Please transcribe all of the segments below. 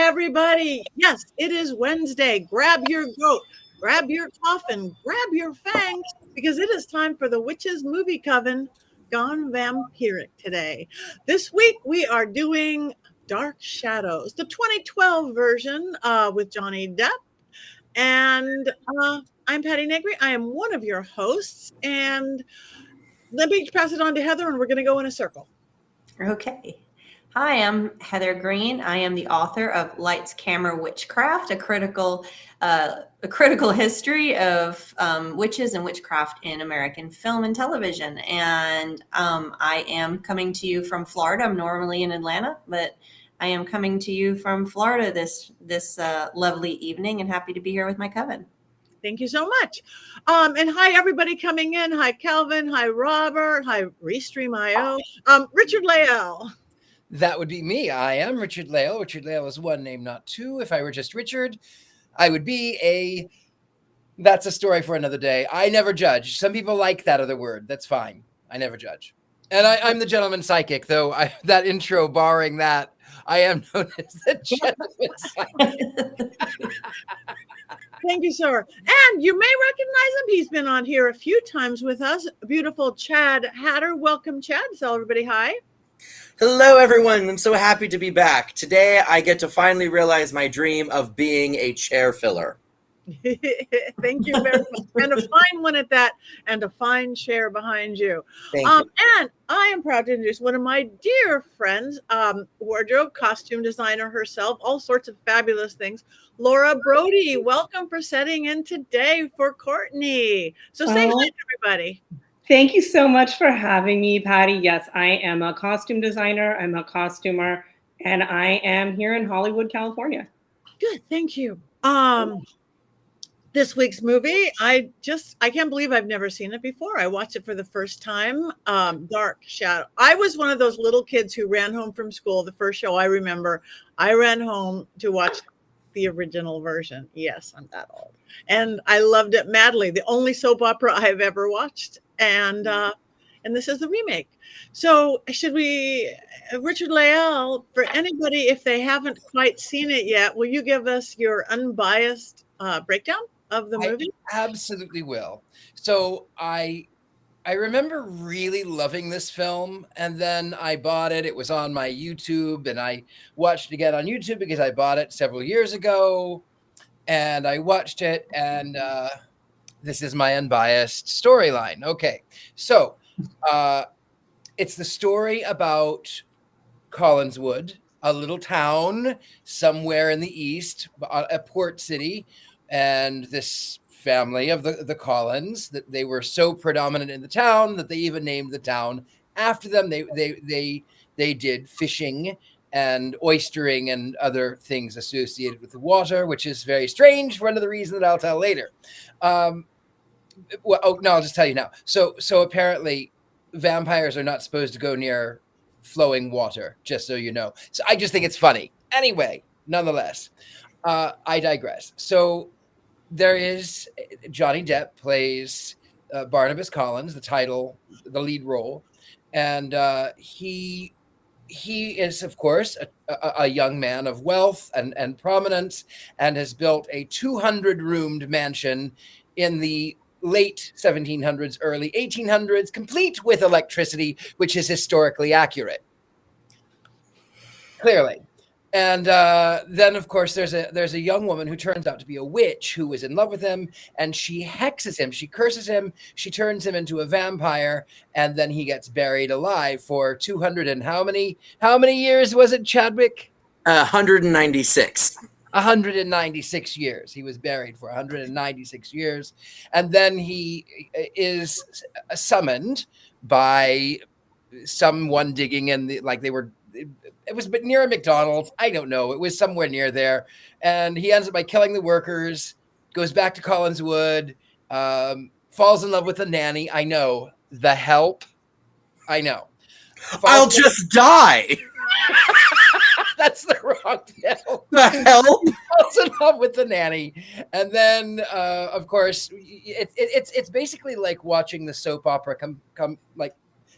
everybody. Yes, it is Wednesday. Grab your goat, grab your coffin, grab your fangs, because it is time for the Witches Movie Coven Gone Vampiric today. This week we are doing Dark Shadows, the 2012 version with Johnny Depp. And I'm Patti Negri. I am one of your hosts. And let me pass it on to Heather, and we're going to go in a circle. Okay. Hi, I'm Heather Green. I am the author of Lights, Camera, Witchcraft, a critical history of witches and witchcraft in American film and television. And I am coming to you from Florida. I'm normally in Atlanta, but I am coming to you from Florida this lovely evening, and happy to be here with my coven. Thank you so much. And hi, everybody coming in. Hi, Kelvin. Hi, Robert. Hi, Restream.io. Richard-Lael. That would be me. I am Richard-Lael. Richard-Lael is one name, not two. If I were just Richard, I would be that's a story for another day. I never judge. Some people like that other word. That's fine. I never judge. And I'm the gentleman psychic, though that intro, barring that, I am known as the gentleman psychic. Thank you, sir. And you may recognize him. He's been on here a few times with us. Beautiful Chad Hatter. Welcome, Chad. Tell everybody hi. Hello, everyone. I'm so happy to be back. Today, I get to finally realize my dream of being a chair filler. Thank you very much. And a fine one at that, and a fine chair behind you. Thank you. And I am proud to introduce one of my dear friends, wardrobe, costume designer herself, all sorts of fabulous things, Laura Brody. Welcome for setting in today for Courtney. So say hi to everybody. Thank you so much for having me, Patti. Yes, I am a costume designer. I'm a costumer, and I am here in Hollywood, California. Good, thank you. This week's movie, I can't believe I've never seen it before. I watched it for the first time. Dark Shadow. I was one of those little kids who ran home from school. The first show I remember, I ran home to watch the original version. Yes, I'm that old. And I loved it madly. The only soap opera I've ever watched. And this is the remake. So should we, Richard-Lael, for anybody, if they haven't quite seen it yet, will you give us your unbiased breakdown of the movie? I absolutely will. So I remember really loving this film, and then I bought it. It was on my YouTube, and I watched it again on YouTube because I bought it several years ago, and I watched it, and this is my unbiased storyline. Okay, so it's the story about Collinswood, a little town somewhere in the east, a port city, and this family of the Collins, that they were so predominant in the town that they even named the town after them. They did fishing and oystering and other things associated with the water, which is very strange for another reason that I'll tell later. I'll just tell you now. So apparently vampires are not supposed to go near flowing water, just so you know. So I just think it's funny. Anyway, nonetheless, I digress. So there is Johnny Depp plays Barnabas Collins, the lead role. And he is, of course, a young man of wealth and prominence, and has built a 200-roomed mansion in the late 1700s, early 1800s, complete with electricity, which is historically accurate. Clearly. And then, of course, there's a young woman who turns out to be a witch who is in love with him, and she hexes him, she curses him, she turns him into a vampire, and then he gets buried alive for 200 and how many years was it, Chadwick? 196. 196 years. He was buried for 196 years. And then he is summoned by someone digging in it was near a McDonald's. I don't know. It was somewhere near there. And he ends up by killing the workers, goes back to Collinswood, falls in love with a nanny. I know. The Help. I know. I'll just die. That's the wrong Help. The Help. Falls in love with the nanny. And then, of course, it's basically like watching the soap opera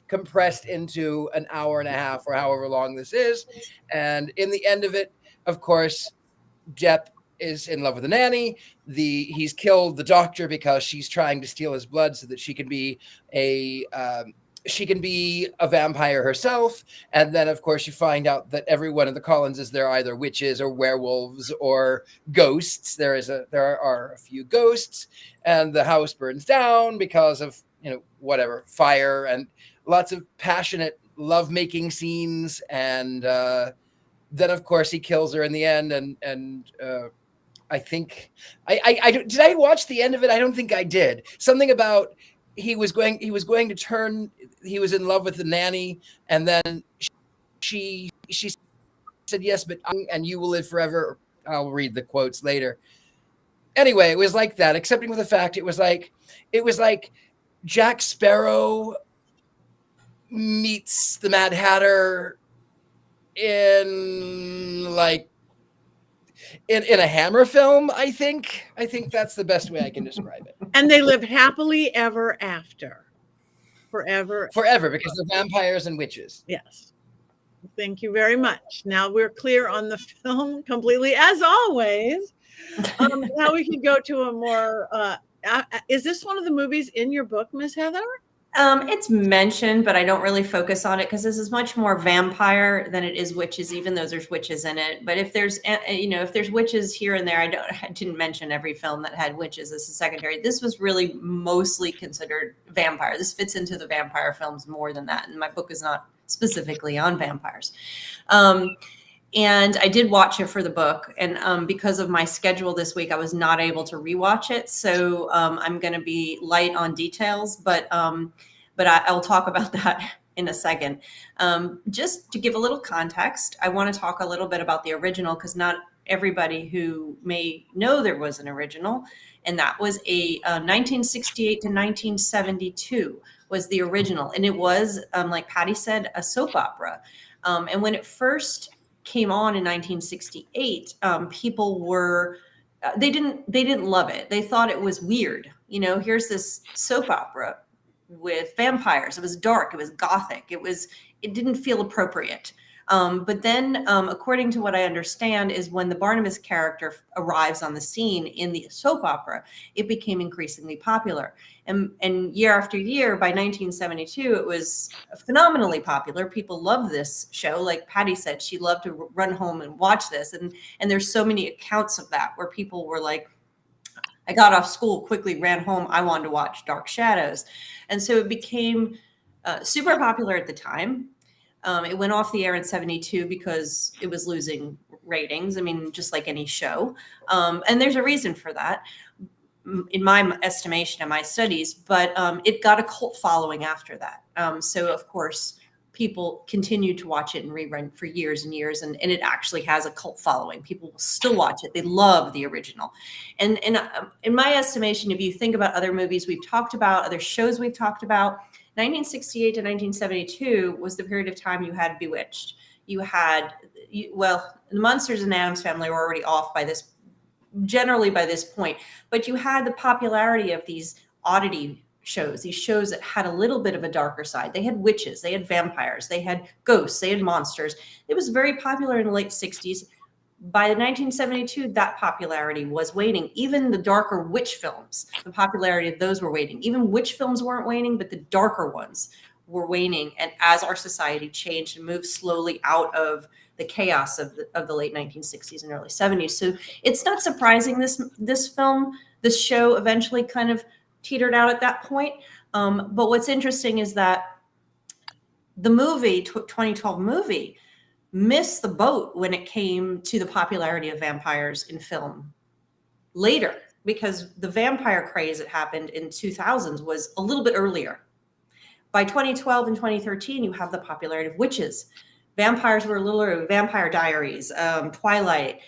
compressed into an hour and a half or however long this is. And in the end of it, of course, Depp is in love with the nanny. He's killed the doctor because she's trying to steal his blood so that she can be a vampire herself. And then, of course, you find out that every one of the Collinses, they're either witches or werewolves or ghosts. There are a few ghosts, and the house burns down because of, whatever, fire, and lots of passionate lovemaking scenes. And then, of course, he kills her in the end. And I think did I watch the end of it? I don't think I did. Something about he was in love with the nanny, and then she said yes, but and you will live forever. I'll read the quotes later. Anyway, it was like that, excepting with the fact it was like Jack Sparrow meets the Mad Hatter in a Hammer film. I think that's the best way I can describe it. And they live happily ever after. Forever, because they're vampires and witches. Yes. Thank you very much. Now we're clear on the film completely, as always. Now we can go to a more, is this one of the movies in your book, Miss Heather? It's mentioned, but I don't really focus on it because this is much more vampire than it is witches, even though there's witches in it. But if there's witches here and there, I didn't mention every film that had witches as a secondary. This was really mostly considered vampire. This fits into the vampire films more than that. And my book is not specifically on vampires. And I did watch it for the book. And because of my schedule this week, I was not able to rewatch it. So I'm going to be light on details, but I'll talk about that in a second. Just to give a little context, I want to talk a little bit about the original, because not everybody who may know there was an original. And that was a 1968 to 1972 was the original. And it was, like Patti said, a soap opera. And when it first came on in 1968, people were, they didn't love it. They thought it was weird. Here's this soap opera with vampires. It was dark. It was gothic. It didn't feel appropriate. But then, according to what I understand, is when the Barnabas character arrives on the scene in the soap opera, it became increasingly popular. And year after year, by 1972, it was phenomenally popular. People loved this show. Like Patti said, she loved to run home and watch this. And there's so many accounts of that where people were like, I got off school, quickly ran home. I wanted to watch Dark Shadows. And so it became super popular at the time. It went off the air in 72 because it was losing ratings. I mean, just like any show. And there's a reason for that, in my estimation and my studies, but it got a cult following after that. So, of course, people continued to watch it and rerun for years and years. And it actually has a cult following. People will still watch it. They love the original. And in my estimation, if you think about other movies we've talked about, other shows we've talked about, 1968 to 1972 was the period of time you had Bewitched. The Monsters and Addams Family were already off generally by this point, but you had the popularity of these oddity shows, these shows that had a little bit of a darker side. They had witches, they had vampires, they had ghosts, they had monsters. It was very popular in the late 60s. By 1972, that popularity was waning. Even the darker witch films, the popularity of those were waning. Even witch films weren't waning, but the darker ones were waning. And as our society changed and moved slowly out of the chaos of the late 1960s and early 70s. So it's not surprising this show eventually kind of teetered out at that point. But what's interesting is that the 2012 movie, missed the boat when it came to the popularity of vampires in film later, because the vampire craze that happened in 2000s was a little bit earlier. By 2012 and 2013, you have the popularity of witches. Vampires were a little earlier. Vampire Diaries, Twilight.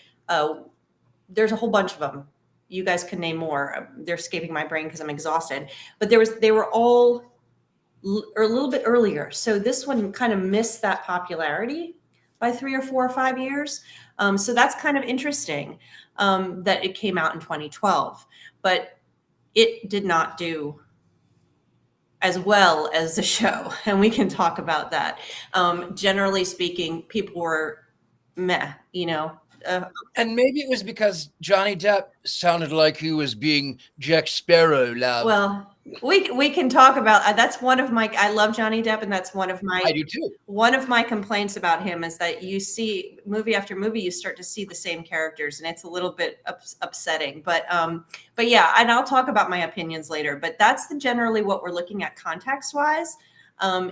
There's a whole bunch of them. You guys can name more. They're escaping my brain because I'm exhausted. But they were all a little bit earlier. So this one kind of missed that popularity by 3 or 4 or 5 years. So that's kind of interesting that it came out in 2012, but it did not do as well as the show. And we can talk about that. Generally speaking, people were meh, And maybe it was because Johnny Depp sounded like he was being Jack Sparrow, love. Well, we can talk about that's one of my. I love Johnny Depp, and that's one of my. I do too. One of my complaints about him is that you see movie after movie, you start to see the same characters, and it's a little bit upsetting. But yeah, and I'll talk about my opinions later. But that's generally what we're looking at context wise,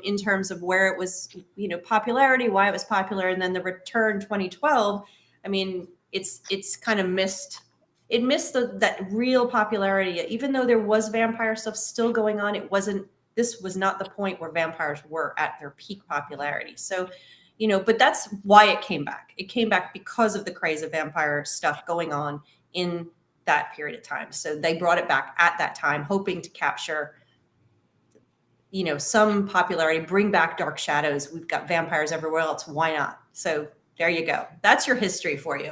in terms of where it was, popularity, why it was popular, and then the return 2012. I mean, it's kind of missed. It missed that real popularity, even though there was vampire stuff still going on. This was not the point where vampires were at their peak popularity. So, but that's why it came back. It came back because of the craze of vampire stuff going on in that period of time. So they brought it back at that time, hoping to capture, some popularity, bring back Dark Shadows. We've got vampires everywhere else. Why not? So there you go. That's your history for you.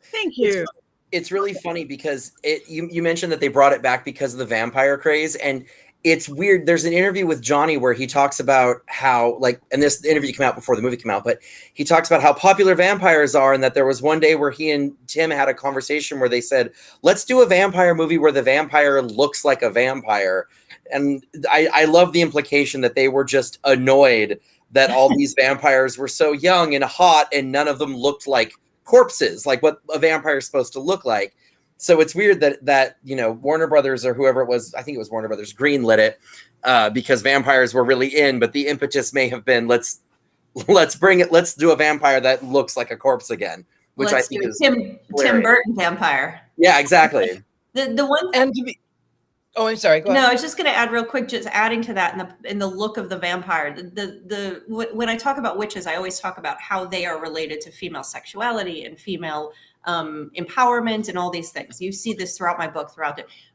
Thank you. It's really funny because you mentioned that they brought it back because of the vampire craze, and it's weird. There's an interview with Johnny where he talks about how, and this interview came out before the movie came out, but he talks about how popular vampires are, and that there was one day where he and Tim had a conversation where they said, let's do a vampire movie where the vampire looks like a vampire. And I love the implication that they were just annoyed that all these vampires were so young and hot and none of them looked like corpses, like what a vampire is supposed to look like. So it's weird that Warner Brothers or whoever it was, I think it was Warner Brothers, greenlit it because vampires were really in, but the impetus may have been let's do a vampire that looks like a corpse again, which I think is Tim Burton vampire. Yeah, exactly. The one and to be. Oh, I'm sorry. Go ahead. No, I was just going to add real quick, just adding to that in the look of the vampire. When I talk about witches, I always talk about how they are related to female sexuality and female empowerment and all these things. You see this throughout my book,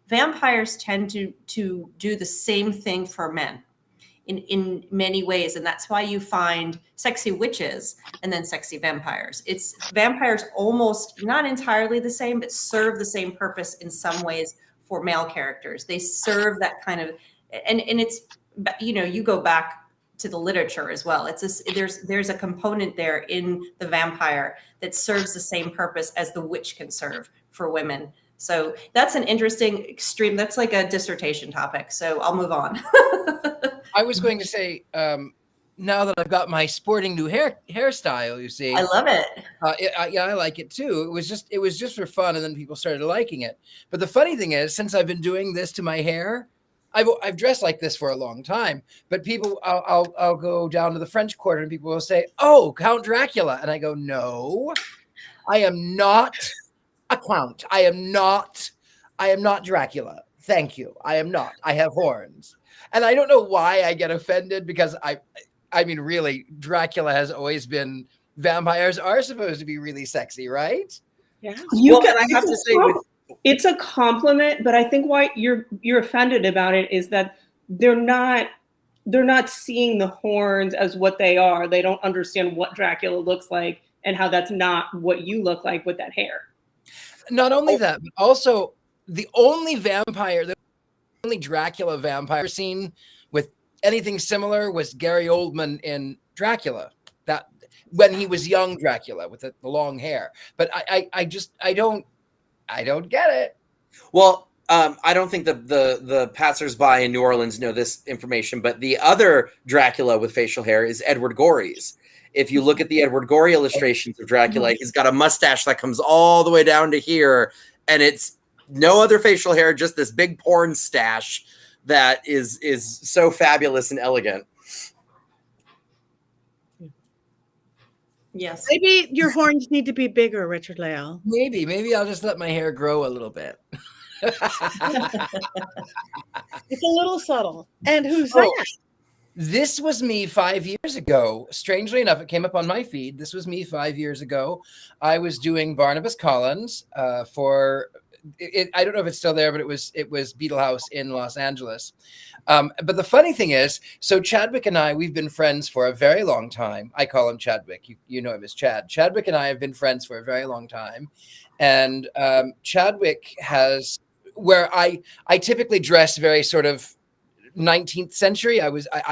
vampires tend to do the same thing for men in many ways, and that's why you find sexy witches and then sexy vampires. It's vampires almost not entirely the same, but serve the same purpose in some ways. For male characters, they serve that kind of, and it's, you go back to the literature as well. There's a component there in the vampire that serves the same purpose as the witch can serve for women. So that's an interesting extreme. That's like a dissertation topic. So I'll move on. I was going to say, now that I've got my sporting new hairstyle, you see, I love it. Yeah, I like it too. It was just for fun, and then people started liking it. But the funny thing is, since I've been doing this to my hair, I've dressed like this for a long time. But people, I'll go down to the French Quarter, and people will say, "Oh, Count Dracula," and I go, "No, I am not a count. I am not Dracula. Thank you. I am not. I have horns." And I don't know why I get offended because I mean, really, Dracula has always been. Vampires are supposed to be really sexy, right? Yeah. I have to say, it's a compliment, but I think why you're offended about it is that they're not seeing the horns as what they are. They don't understand what Dracula looks like and how that's not what you look like with that hair. Not only that, but also the only Dracula vampire seen with anything similar was Gary Oldman in Dracula. That when he was young Dracula with the long hair. But I don't get it. Well, I don't think the passersby in New Orleans know this information, but the other Dracula with facial hair is Edward Gorey's. If you look at the Edward Gorey illustrations of Dracula, he's got a mustache that comes all the way down to here, and it's no other facial hair, just this big porn stash that is so fabulous and elegant. Yes. Maybe your horns need to be bigger, Richard-Lael. Maybe I'll just let my hair grow a little bit. It's a little subtle. And who's that? This was me 5 years ago. Strangely enough, it came up on my feed. This was me 5 years ago. I was doing Barnabas Collins for it. I don't know if it's still there, but it was Beetle House in Los Angeles. But the funny thing is, so Chadwick and I, we've been friends for a very long time. I call him Chadwick. You know him as Chad. Chadwick and I have been friends for a very long time. And Chadwick has, where I typically dress very sort of 19th century.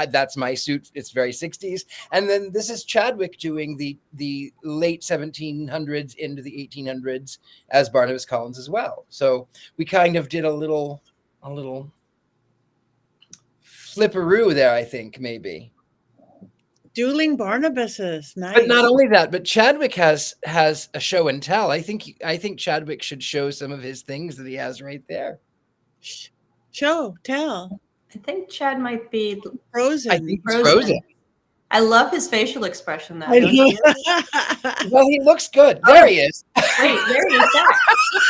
That's my suit. It's very 60s. And then this is Chadwick doing the late 1700s into the 1800s as Barnabas Collins as well. So we kind of did a little flipperoo there, I think, maybe. Dueling Barnabases, nice. But not only that, but Chadwick has a show and tell. I think Chadwick should show some of his things that he has right there. Show, tell. I think Chad might be Frozen. I think he's Frozen. I love his facial expression though. Well, he looks good. There he is. Great, there he is.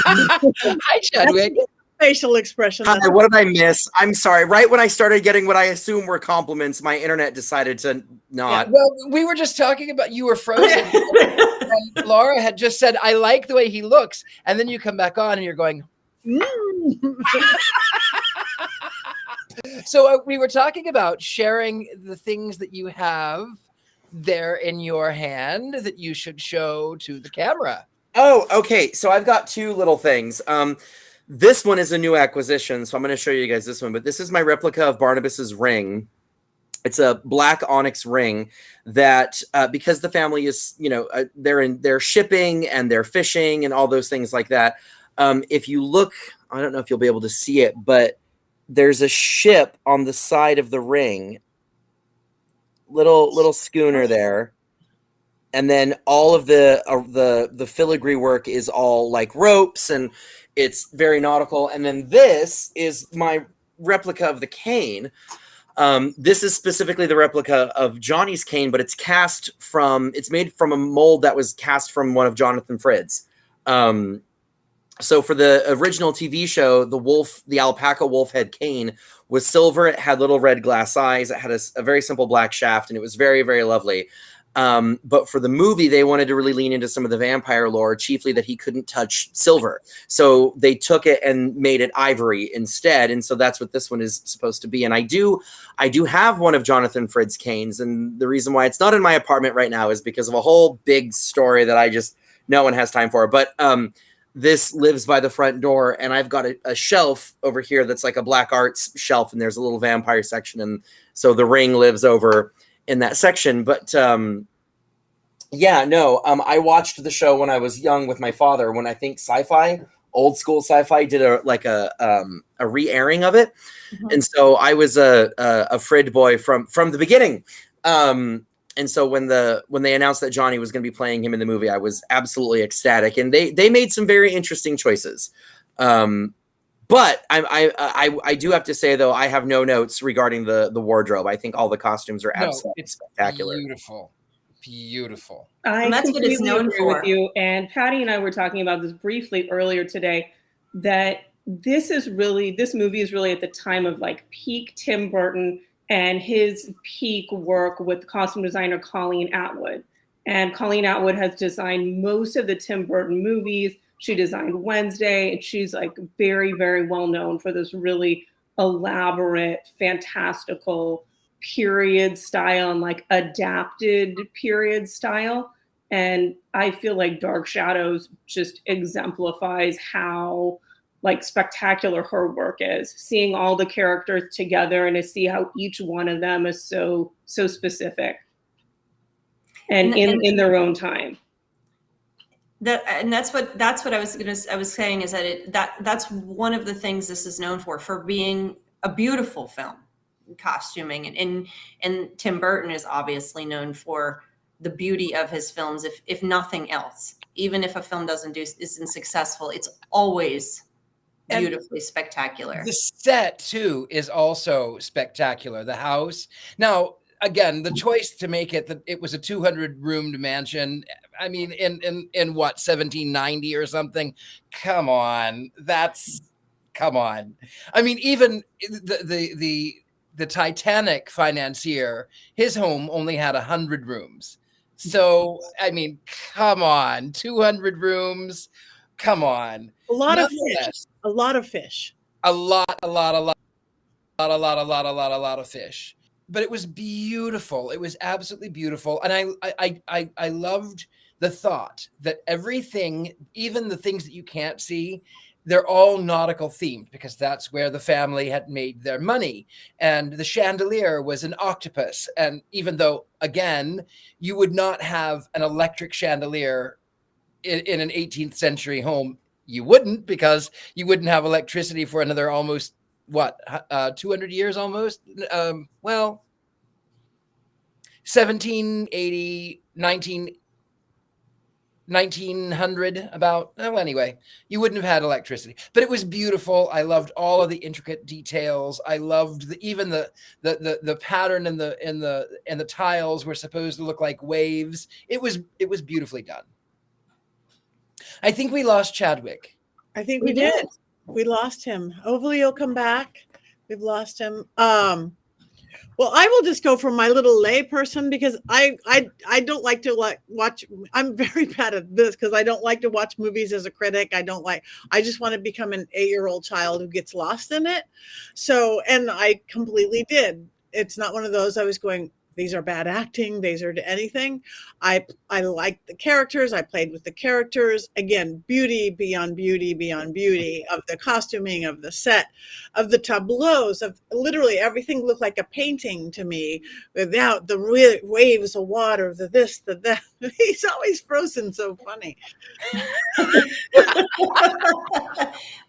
Hi, Chadwick. Facial expression. Hi, what did I miss? I'm sorry. Right when I started getting what I assume were compliments, my internet decided to not. Yeah, well, we were just talking about you were Frozen. And Laura had just said, I like the way he looks. And then you come back on and you're going, So we were talking about sharing the things that you have there in your hand that you should show to the camera. Oh, okay. So I've got two little things. This one is a new acquisition, so I'm going to show you guys this one. But this is my replica of Barnabas's ring. It's a black onyx ring that, because the family is, they're shipping and they're fishing and all those things like that. If you look, I don't know if you'll be able to see it, but there's a ship on the side of the ring, little schooner there. And then all of the filigree work is all like ropes and it's very nautical. And then this is my replica of the cane. This is specifically the replica of Johnny's cane, but it's made from a mold that was cast from one of Jonathan Frid's. So for the original TV show, the alpaca wolf head cane was silver. It had little red glass eyes. It had a very simple black shaft, and it was very, very lovely. But for the movie, they wanted to really lean into some of the vampire lore, chiefly that he couldn't touch silver. So they took it and made it ivory instead. And so that's what this one is supposed to be. And I do have one of Jonathan Frid's canes. And the reason why it's not in my apartment right now is because of a whole big story that no one has time for. But, this lives by the front door, and I've got a shelf over here that's like a black arts shelf, and there's a little vampire section, and so the ring lives over in that section. But I watched the show when I was young with my father, when I think old school sci-fi did a re-airing of it. Mm-hmm. And so I was a Frid boy from the beginning. And so when they announced that Johnny was going to be playing him in the movie, I was absolutely ecstatic. And they made some very interesting choices. But I do have to say, though, I have no notes regarding the wardrobe. I think all the costumes are absolutely spectacular. Beautiful. I that's what it's known for. With you. And Patti and I were talking about this briefly earlier today, that this movie is really at the time of like peak Tim Burton and his peak work with costume designer Colleen Atwood. And Colleen Atwood has designed most of the Tim Burton movies. She designed Wednesday, and she's like very, very well known for this really elaborate, fantastical period style and like adapted period style. And I feel like Dark Shadows just exemplifies how like spectacular her work is, seeing all the characters together and to see how each one of them is so specific and in their own time. That's what I was saying is that that's one of the things this is known for being a beautiful film, costuming, and Tim Burton is obviously known for the beauty of his films. If nothing else, even if a film isn't successful, it's always beautifully spectacular. The set too is also spectacular. The house. Now, again, the choice to make it was a 200-roomed mansion. I mean, in what, 1790 or something? Come on. I mean, even the Titanic financier, his home only had 100 rooms. So, I mean, come on, 200 rooms. Come on. A lot of fish. A lot of fish. A lot of fish. But it was beautiful. It was absolutely beautiful. And I loved the thought that everything, even the things that you can't see, they're all nautical themed because that's where the family had made their money. And the chandelier was an octopus. And even though, again, you would not have an electric chandelier in an 18th century home, you wouldn't, because you wouldn't have electricity for another almost, 200 years almost? Well, 1780, 1900 about. Well, anyway, you wouldn't have had electricity, but it was beautiful. I loved all of the intricate details. I loved even the pattern in the tiles were supposed to look like waves. It was beautifully done. I think we lost Chadwick. I think we did. We lost him. Hopefully he'll come back. We've lost him. Well, I will just go for my little lay person, because I don't like to watch. I'm very bad at this because I don't like to watch movies as a critic. I just want to become an 8-year-old child who gets lost in it. So, and I completely did. It's not one of those I was going, these are bad acting, these are anything. I liked the characters. I played with the characters. Again, beauty beyond beauty beyond beauty of the costuming, of the set, of the tableaus, of literally everything looked like a painting to me, without the waves of water, the this, the that. He's always frozen, so funny.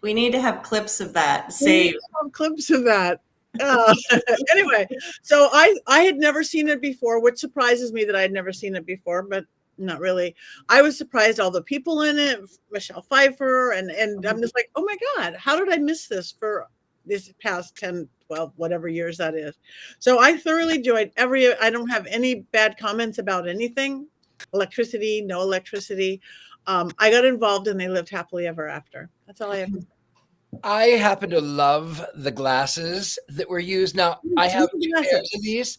We need to have clips of that saved. Clips of that. Anyway, so I had never seen it before, which surprises me that I had never seen it before, but not really. I was surprised all the people in it, Michelle Pfeiffer, and I'm just like, oh my God, how did I miss this for this past 10, 12, whatever years that is? So I thoroughly enjoyed I don't have any bad comments about anything. Electricity, no electricity. I got involved and they lived happily ever after. That's all I have to say. I happen to love the glasses that were used. Now, I have two pairs of these.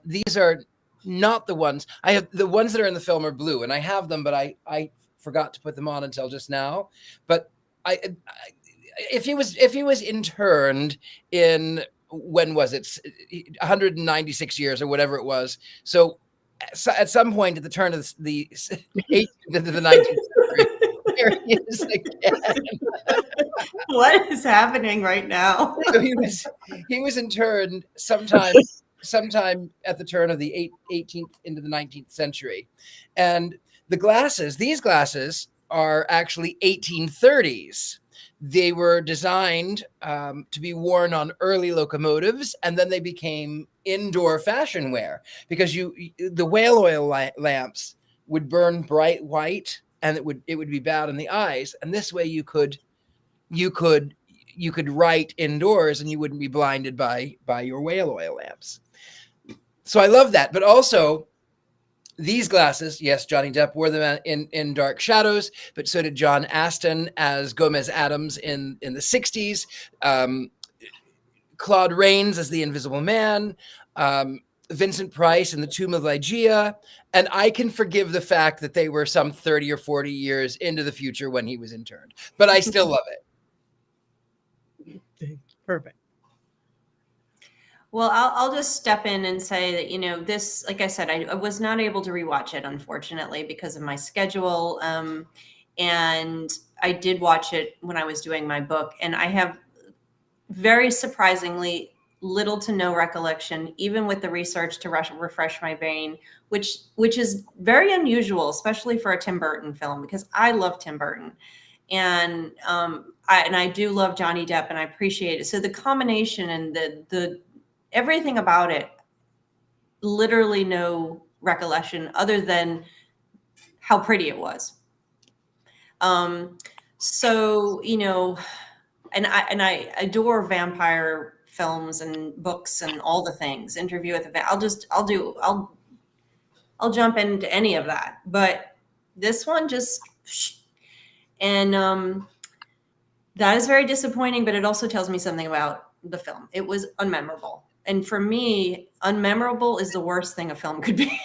These are not the ones. I have the ones that are in the film are blue, and I have them, but I forgot to put them on until just now. But if he was interned in, when was it, 196 years or whatever it was. So at some point at the turn of the 18th into the 19th century, there he is again. What is happening right now? So he was interned sometime at the turn of the 18th into the 19th century. And these glasses are actually 1830s. They were designed to be worn on early locomotives, and then they became indoor fashion wear because the whale oil lamps would burn bright white, and it would be bad in the eyes. And this way you could write indoors and you wouldn't be blinded by your whale oil lamps. So I love that. But also these glasses, yes, Johnny Depp wore them in Dark Shadows, but so did John Aston as Gomez Adams in the 60s. Claude Rains as the Invisible Man. Vincent Price in The Tomb of Ligeia. And I can forgive the fact that they were some 30 or 40 years into the future when he was interned, but I still love it. Perfect. Well, I'll just step in and say that, this, like I said, I was not able to rewatch it, unfortunately, because of my schedule. And I did watch it when I was doing my book, and I have very surprisingly little to no recollection, even with the research to refresh my brain, which is very unusual, especially for a Tim Burton film, because I love Tim Burton. And I do love Johnny Depp, and I appreciate it. So the combination and the everything about it, literally no recollection other than how pretty it was. So, and I adore vampire films and books and all the things. Interview with a I'll jump into any of that, but this one just, and that is very disappointing, but it also tells me something about the film. It was unmemorable. And for me, unmemorable is the worst thing a film could be.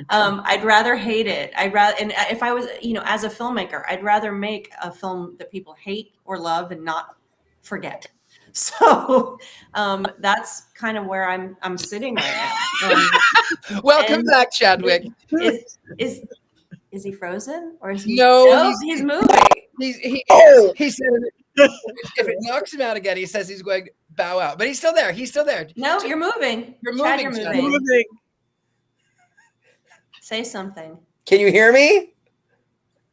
I'd rather hate it. And if I was, as a filmmaker, I'd rather make a film that people hate or love and not forget. So that's kind of where I'm sitting right now. Welcome back, Chadwick. Is he frozen or is he? No, he's moving. He said if it knocks him out again, he says he's going to bow out. But he's still there. He's still there. No, you're moving. You're Chad, moving. you're Chad. moving. Say something. Can you hear me?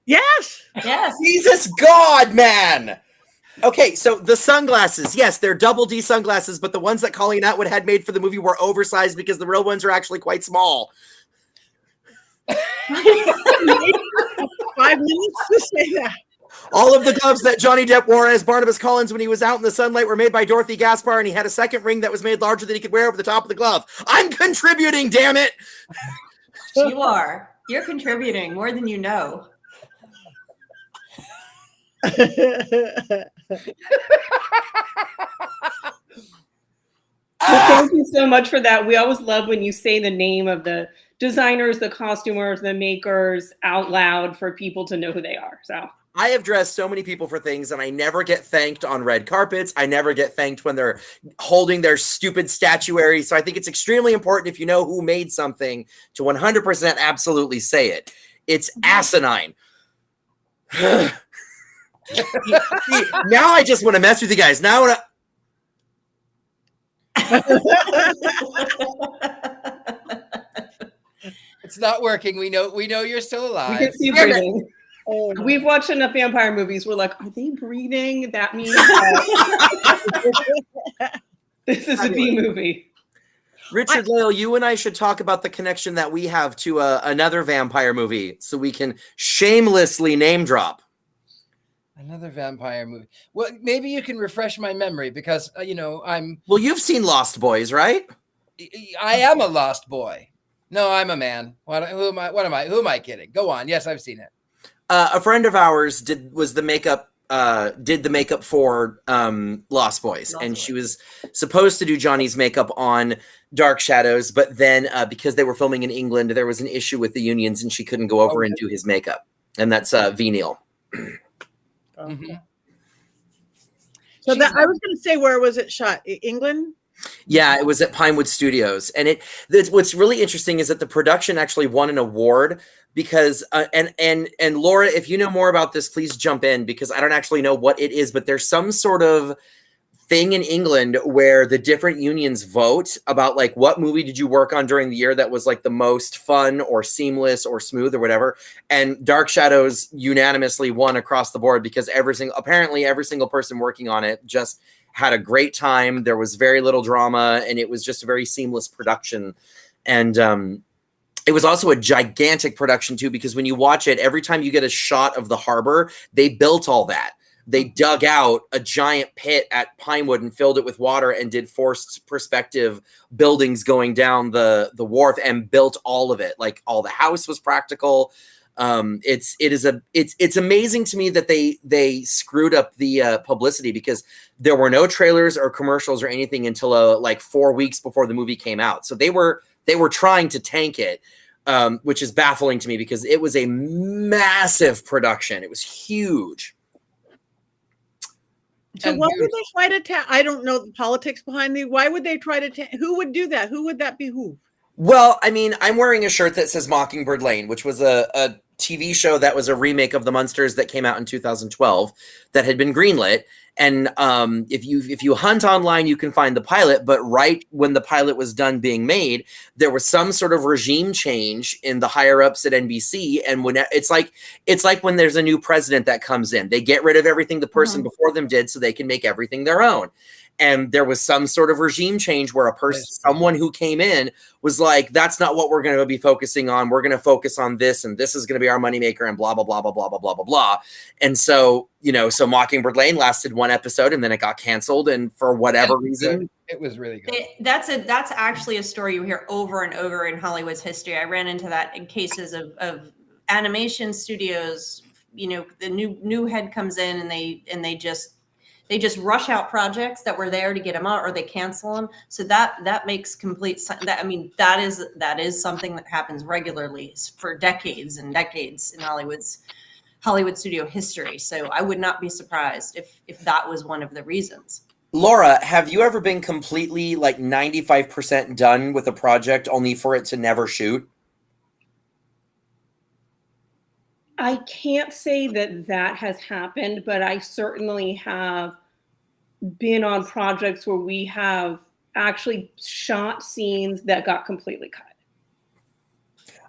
Yes. Yes. Jesus God, man. Okay, so the sunglasses, yes, they're double D sunglasses, but the ones that Colleen Atwood had made for the movie were oversized because the real ones are actually quite small. 5 minutes to say that. All of the gloves that Johnny Depp wore as Barnabas Collins when he was out in the sunlight were made by Dorothy Gaspar, and he had a second ring that was made larger than he could wear over the top of the glove. I'm contributing, damn it! You are. You're contributing more than you know. Well, thank you so much for that. We always love when you say the name of the designers, the costumers, the makers out loud for people to know who they are. So I have dressed so many people for things, and I never get thanked on red carpets. I never get thanked when they're holding their stupid statuary. So I think it's extremely important, if you know who made something, to 100% absolutely say it. It's asinine. See, now I just want to mess with you guys. Now I want to... It's not working. We know you're still we alive. can see you breathing. We've watched enough vampire movies. We're like, are they breathing? That means this is a B movie. Richard-Lael, you and I should talk about the connection that we have to another vampire movie, so we can shamelessly name drop. Another vampire movie. Well, maybe you can refresh my memory because I'm. Well, you've seen Lost Boys, right? I am a lost boy. No, I'm a man. Who am I kidding? Go on. Yes, I've seen it. A friend of ours did the makeup for Lost Boys, and she was supposed to do Johnny's makeup on Dark Shadows, but then because they were filming in England, there was an issue with the unions, and she couldn't go over and do his makeup. And that's V. Neil. Mm-hmm. So that I was going to say, where was it shot? England? Yeah, it was at Pinewood Studios, and what's really interesting is that the production actually won an award because and Laura, if you know more about this, please jump in, because I don't actually know what it is, but there's some sort of thing in England where the different unions vote about like what movie did you work on during the year that was like the most fun or seamless or smooth or whatever, and Dark Shadows unanimously won across the board because every single person working on it just had a great time. There was very little drama, and it was just a very seamless production. And it was also a gigantic production too, because when you watch it, every time you get a shot of the harbor, they built all that. They dug out a giant pit at Pinewood and filled it with water and did forced perspective buildings going down the wharf and built all of it. Like all the house was practical. It's amazing to me that they screwed up the publicity, because there were no trailers or commercials or anything until like 4 weeks before the movie came out. So they were trying to tank it, which is baffling to me because it was a massive production. It was huge. So why would they try to I don't know the politics behind why would they try to who would do that? Who would that behoove? Well, I mean, I'm wearing a shirt that says Mockingbird Lane, which was a TV show that was a remake of The Munsters that came out in 2012 that had been greenlit. And if you hunt online, you can find the pilot. But right when the pilot was done being made, there was some sort of regime change in the higher ups at NBC. And when it's like when there's a new president that comes in, they get rid of everything the person before them did so they can make everything their own. And there was some sort of regime change where someone who came in was like, that's not what we're going to be focusing on. We're going to focus on this, and this is going to be our moneymaker, and blah, blah, blah, blah, blah, blah, blah, blah, blah. And so, so Mockingbird Lane lasted one episode, and then it got canceled. And for whatever reason, it was really good. That's actually a story you hear over and over in Hollywood's history. I ran into that in cases of animation studios. The new head comes in, and they just rush out projects that were there to get them out, or they cancel them. So that makes complete sense. That is something that happens regularly for decades and decades in Hollywood studio history. So I would not be surprised if that was one of the reasons. Laura, have you ever been completely like 95% done with a project only for it to never shoot? I can't say that that has happened, but I certainly have been on projects where we have actually shot scenes that got completely cut.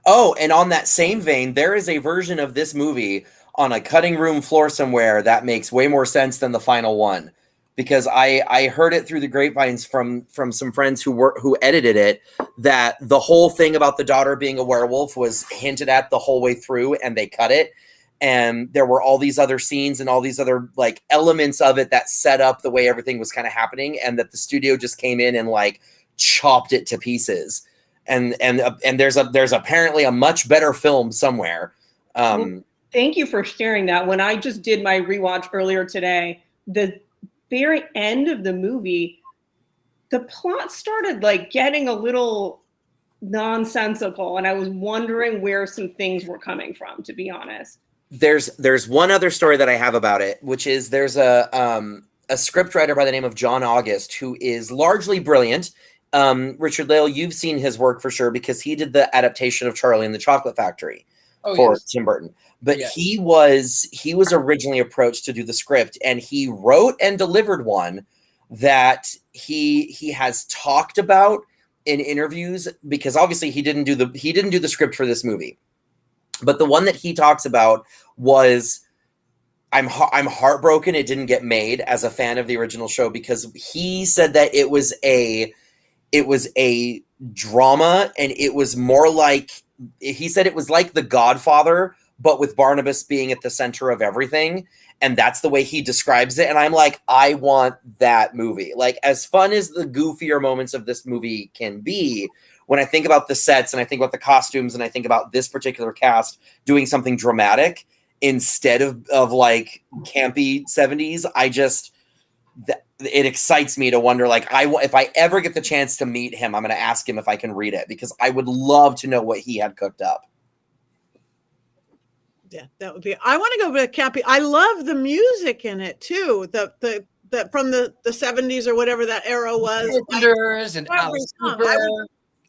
Oh, and on that same vein, there is a version of this movie on a cutting room floor somewhere that makes way more sense than the final one, because I heard it through the grapevines from some friends who edited it, that the whole thing about the daughter being a werewolf was hinted at the whole way through, and they cut it. And there were all these other scenes and all these other like elements of it that set up the way everything was kind of happening, and that the studio just came in and like chopped it to pieces. And there's apparently a much better film somewhere. Well, thank you for sharing that. When I just did my rewatch earlier today, the very end of the movie, the plot started like getting a little nonsensical, and I was wondering where some things were coming from, to be honest. There's one other story that I have about it, which is there's a scriptwriter by the name of John August who is largely brilliant. Richard-Lael, you've seen his work for sure because he did the adaptation of Charlie and the Chocolate Factory for Tim Burton. But he was originally approached to do the script, and he wrote and delivered one that he has talked about in interviews, because obviously he didn't do the script for this movie. But the one that he talks about was, I'm heartbroken it didn't get made, as a fan of the original show, because he said that it was a drama, and it was more like, he said it was like The Godfather, but with Barnabas being at the center of everything. And that's the way he describes it. And I'm like, I want that movie. Like, as fun as the goofier moments of this movie can be, when I think about the sets and I think about the costumes and I think about this particular cast doing something dramatic instead of like campy 70s, it excites me to wonder, like, if I ever get the chance to meet him, I'm going to ask him if I can read it, because I would love to know what he had cooked up. Yeah, that would be. I want to go with campy. I love the music in it too. The from the 70s or whatever that era was. And Alice Cooper.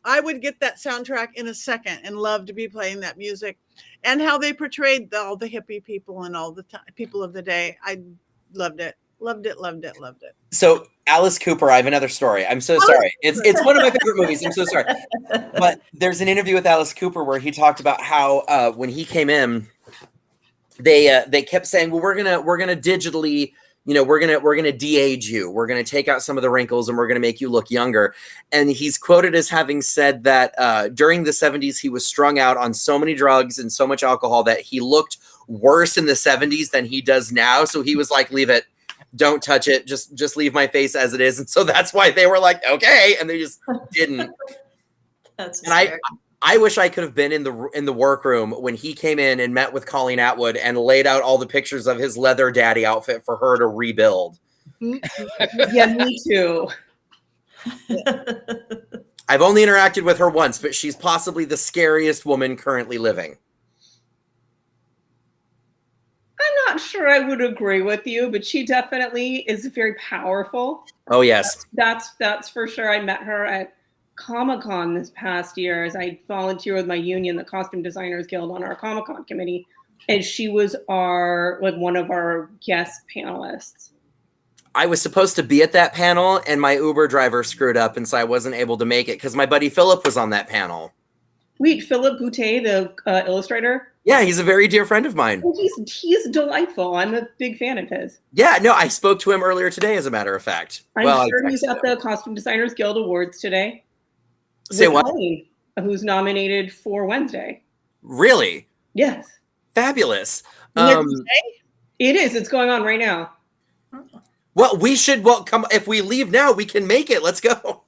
I would get that soundtrack in a second and love to be playing that music, and how they portrayed all the hippie people and all the people of the day. I loved it. Loved it. So Alice Cooper, I have another story. I'm so sorry. It's one of my favorite movies. I'm so sorry. But there's an interview with Alice Cooper where he talked about how when he came in, they kept saying, well, we're gonna digitally, we're gonna de-age you. We're gonna take out some of the wrinkles and we're gonna make you look younger. And he's quoted as having said that during the 70s he was strung out on so many drugs and so much alcohol that he looked worse in the 70s than he does now. So he was like, leave it. Don't touch it. Just leave my face as it is. And so that's why they were like, okay. And they just didn't. That's and I wish I could have been in the workroom when he came in and met with Colleen Atwood and laid out all the pictures of his leather daddy outfit for her to rebuild. Yeah, me too. I've only interacted with her once, but she's possibly the scariest woman currently living. I'm not sure I would agree with you, but she definitely is very powerful. Oh, yes. That's for sure. I met her at Comic-Con this past year as I volunteer with my union, the Costume Designers Guild, on our Comic-Con committee. And she was one of our guest panelists. I was supposed to be at that panel and my Uber driver screwed up, and so I wasn't able to make it because my buddy Philip was on that panel. Wait, Philip Boutet, the illustrator? Yeah, he's a very dear friend of mine. He's delightful. I'm a big fan of his. Yeah, no, I spoke to him earlier today, as a matter of fact. I'm sure he's at the Costume Designers Guild Awards today. Say what? Holly, who's nominated for Wednesday. Really? Yes. Fabulous. It is. It's going on right now. Well, we should. Well, come. If we leave now, we can make it. Let's go.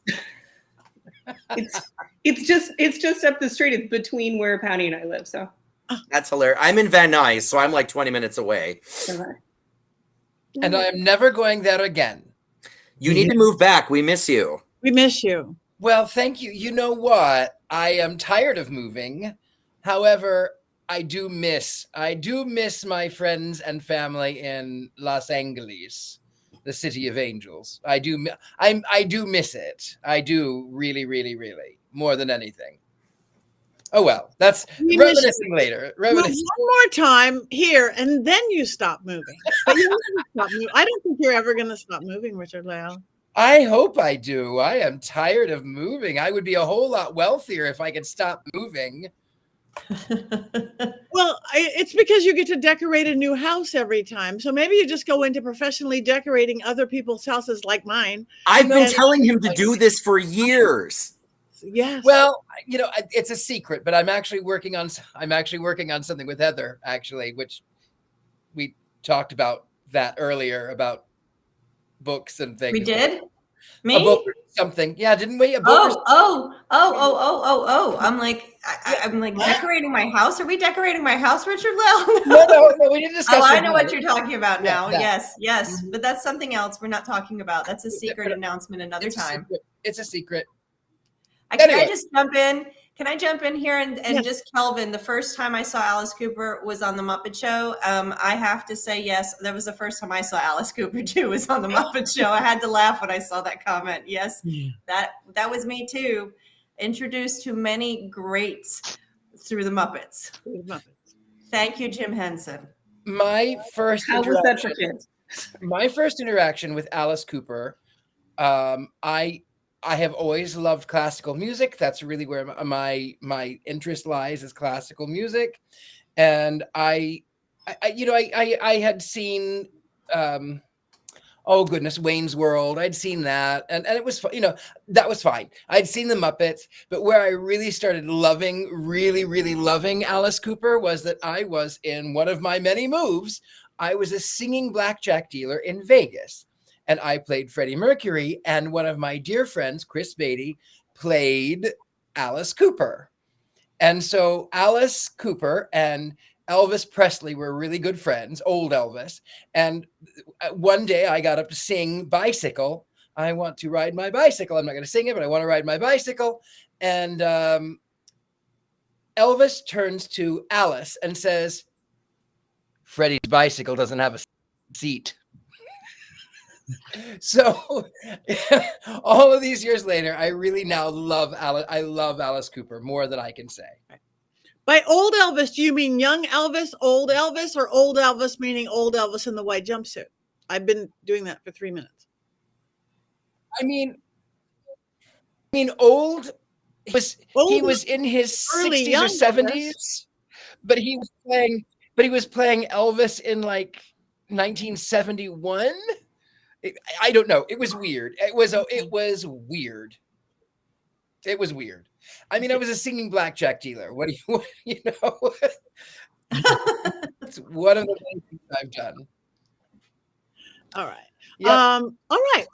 It's just up the street. It's between where Patti and I live. So that's hilarious. I'm in Van Nuys, so I'm like 20 minutes away. Okay. And I am never going there again. You need to move back. We miss you. We miss you. Well, thank you. You know what? I am tired of moving. However, I do miss my friends and family in Los Angeles, the city of angels. I do miss it. I do really, really, really, more than anything. Oh well, that's You reminiscing later. move Reminiscing. one more time here, and then you stop moving. But you never stop moving. I don't think you're ever going to stop moving, Richard-Lael. I hope I do. I am tired of moving. I would be a whole lot wealthier if I could stop moving. Well, it's because you get to decorate a new house every time. So maybe you just go into professionally decorating other people's houses like mine. I've been telling him to do this for years. Yes. Well, you know, it's a secret, but I'm actually working on something with Heather, actually, which we talked about that earlier about books and things. We did? A Me? book or something. Yeah, didn't we? A book or Oh. I'm like decorating my house. Are we decorating my house, Richard-Lael? No, we didn't discuss. Oh, I know what you're talking about now. Yeah. Yes. But that's something else we're not talking about. That's a secret announcement another time. It's a secret. Can I just jump in? Can I jump in here and Yes. just Kelvin? The first time I saw Alice Cooper was on the Muppet Show. I have to say, yes, that was the first time I saw Alice Cooper too. Was on the Muppet Show. I had to laugh when I saw that comment. Yes, that was me too. Introduced to many greats through the Muppets. Thank you, Jim Henson. My first How was that for kids? My first interaction with Alice Cooper, I have always loved classical music. That's really where my interest lies, is classical music. And I had seen, Wayne's World. I'd seen that, and it was, that was fine. I'd seen the Muppets, but where I really started really loving Alice Cooper was that I was in one of my many moves. I was a singing blackjack dealer in Vegas. And I played Freddie Mercury, and one of my dear friends, Chris Beatty, played Alice Cooper. And so Alice Cooper and Elvis Presley were really good friends, old Elvis. And one day I got up to sing Bicycle. I want to ride my bicycle. I'm not going to sing it, but I want to ride my bicycle. And Elvis turns to Alice and says, Freddie's bicycle doesn't have a seat. So all of these years later, I really now love Alice. I love Alice Cooper more than I can say. By old Elvis, do you mean young Elvis, old Elvis, or old Elvis meaning old Elvis in the white jumpsuit? I've been doing that for 3 minutes. I mean old. He was in his 60s or 70s, but he was playing Elvis in like 1971. I don't know. It was weird. It was weird. It was weird. I mean, I was a singing blackjack dealer. What do you know? It's one of the things I've done. All right. Yep. All right.